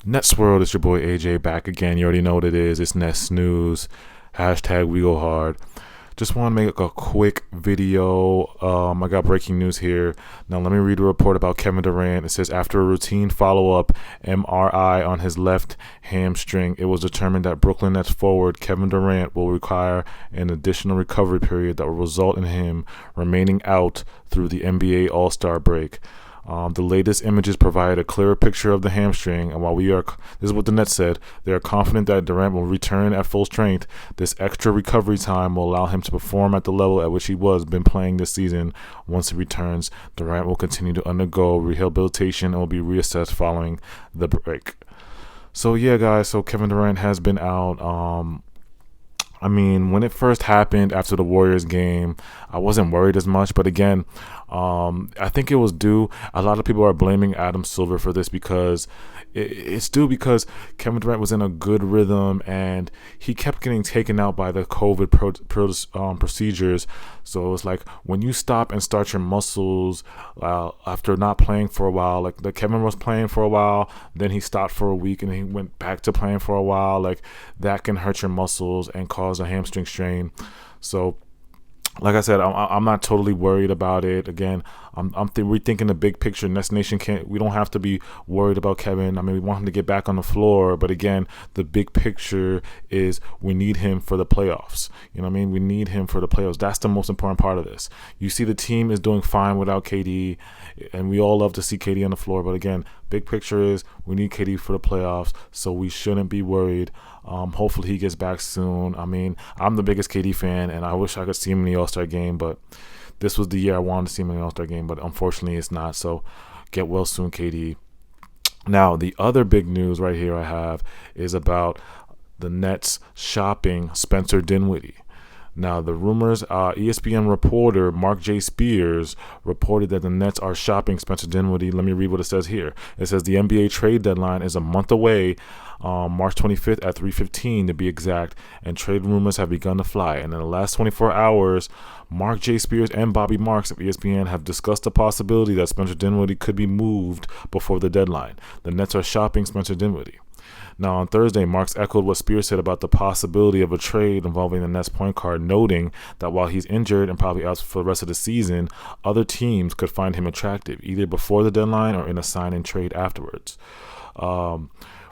Nets World, it's your boy AJ back again. You already know what it is. It's Nets News. Hashtag we go hard. Just want to make a quick video. I got breaking news here. Now let me read a report about Kevin Durant. It says after a routine follow-up MRI on his left hamstring, it was determined that Brooklyn Nets forward Kevin Durant will require an additional recovery period that will result in him remaining out through the NBA All-Star break. The latest images provide a clearer picture of the hamstring, and while this is what the Nets said, they are confident that Durant will return at full strength. This extra recovery time will allow him to perform at the level at which he was been playing this season. Once he returns, Durant will continue to undergo rehabilitation and will be reassessed following the break. So yeah, guys, so Kevin Durant has been out. When it first happened after the Warriors game, I wasn't worried as much. But again, I think it was due. A lot of people are blaming Adam Silver for this because it's due because Kevin Durant was in a good rhythm and he kept getting taken out by the COVID procedures. So it's like when you stop and start your muscles after not playing for a while, like the Kevin was playing for a while, then he stopped for a week and then he went back to playing for a while. Like that can hurt your muscles and cause a hamstring strain. So like I said, I'm not totally worried about it. Again, we're rethinking the big picture. Nets Nation we don't have to be worried about Kevin. I mean, we want him to get back on the floor, but again, the big picture is we need him for the playoffs. You know what I mean? We need him for the playoffs. That's the most important part of this. You see the team is doing fine without KD, and we all love to see KD on the floor, but again, big picture is we need KD for the playoffs, so we shouldn't be worried. Hopefully he gets back soon. I mean, I'm the biggest KD fan, and I wish I could see him in the All-Star game, but this was the year I wanted to see him in the All-Star game, but unfortunately it's not. So get well soon, KD. Now, the other big news right here I have is about the Nets shopping Spencer Dinwiddie. Now, the rumors, ESPN reporter Marc J. Spears reported that the Nets are shopping Spencer Dinwiddie. Let me read what it says here. It says the NBA trade deadline is a month away, March 25th at 3:15 to be exact, and trade rumors have begun to fly. And in the last 24 hours, Marc J. Spears and Bobby Marks of ESPN have discussed the possibility that Spencer Dinwiddie could be moved before the deadline. The Nets are shopping Spencer Dinwiddie. Now, on Thursday, Marks echoed what Spears said about the possibility of a trade involving the Nets point guard, noting that while he's injured and probably out for the rest of the season, other teams could find him attractive, either before the deadline or in a sign-and-trade afterwards.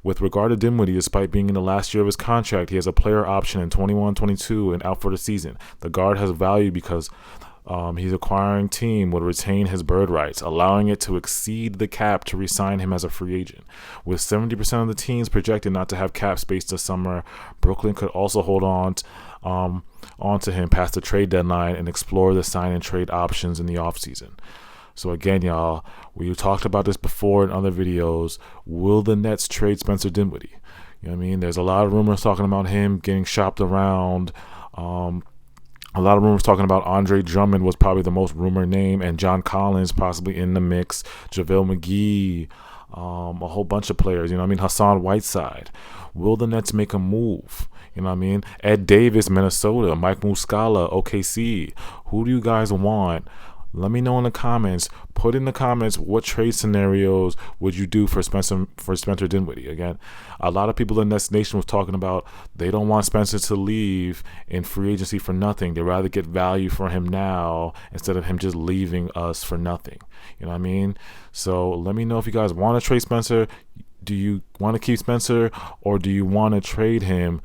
With regard to Dinwiddie, despite being in the last year of his contract, he has a player option in 21-22 and out for the season. The guard has value because his acquiring team would retain his bird rights, allowing it to exceed the cap to re-sign him as a free agent. With 70% of the teams projected not to have cap space this summer, Brooklyn could also hold on to him past the trade deadline and explore the sign-and-trade options in the offseason. So again, y'all, we talked about this before in other videos. Will the Nets trade Spencer Dinwiddie? You know what I mean? There's a lot of rumors talking about him getting shopped around. A lot of rumors talking about Andre Drummond was probably the most rumored name, and John Collins possibly in the mix. JaVale McGee, a whole bunch of players. You know what I mean? Hassan Whiteside. Will the Nets make a move? You know what I mean? Ed Davis, Minnesota. Mike Muscala, OKC. Who do you guys want? Let me know in the comments. Put in the comments what trade scenarios would you do for Spencer Dinwiddie. Again, a lot of people in Nets Nation was talking about they don't want Spencer to leave in free agency for nothing. They'd rather get value for him now instead of him just leaving us for nothing. You know what I mean? So let me know if you guys want to trade Spencer. Do you want to keep Spencer, or do you want to trade him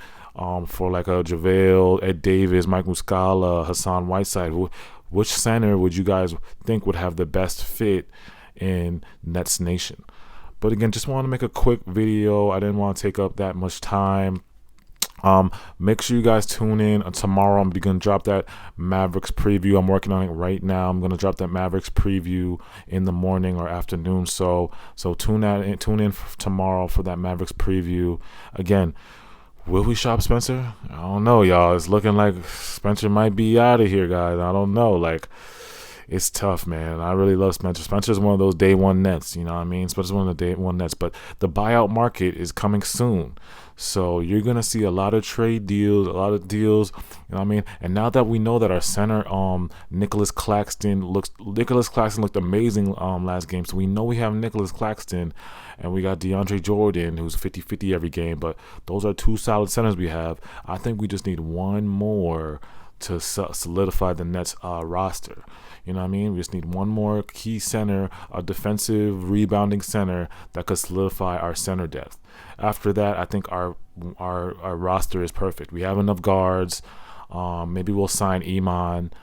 for like a JaVale, Ed Davis, Mike Muscala, Hassan Whiteside? Which center would you guys think would have the best fit in Nets Nation? But again, just want to make a quick video. I didn't want to take up that much time. Make sure you guys tune in tomorrow. I'm going to drop that Mavericks preview. I'm working on it right now. I'm going to drop that Mavericks preview in the morning or afternoon. So tune in tomorrow for that Mavericks preview. Again, will we shop Spencer? I don't know, y'all. It's looking like Spencer might be out of here, guys. I don't know. Like, it's tough, man. I really love Spencer. Spencer's one of those day one Nets, you know what I mean? Spencer's one of the day one Nets, but the buyout market is coming soon. So you're gonna see a lot of trade deals, a lot of deals, you know what I mean? And now that we know that our center, Nicolas Claxton looked amazing last game. So we know we have Nicolas Claxton, and we got DeAndre Jordan, who's 50-50 every game. But those are two solid centers we have. I think we just need one more to solidify the Nets roster. You know what I mean? We just need one more key center, a defensive rebounding center that could solidify our center depth. After that, I think our roster is perfect. We have enough guards. Maybe we'll sign Iman.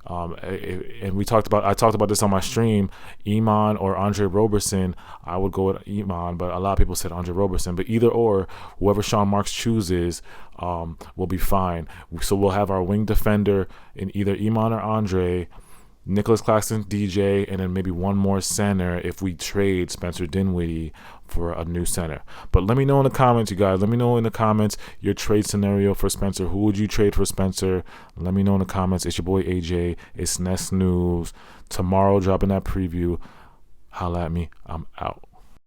And I talked about this on my stream. Iman or Andre Roberson. I would go with Iman, but a lot of people said Andre Roberson. But either or, whoever Marc chooses will be fine. So we'll have our wing defender in either Iman or Andre, Nicolas Claxton, DJ, and then maybe one more center if we trade Spencer Dinwiddie for a new center. But let me know in the comments, you guys. Let me know in the comments your trade scenario for Spencer. Who would you trade for Spencer? Let me know in the comments. It's your boy AJ. It's Nest News. Tomorrow, dropping that preview. Holla at me. I'm out.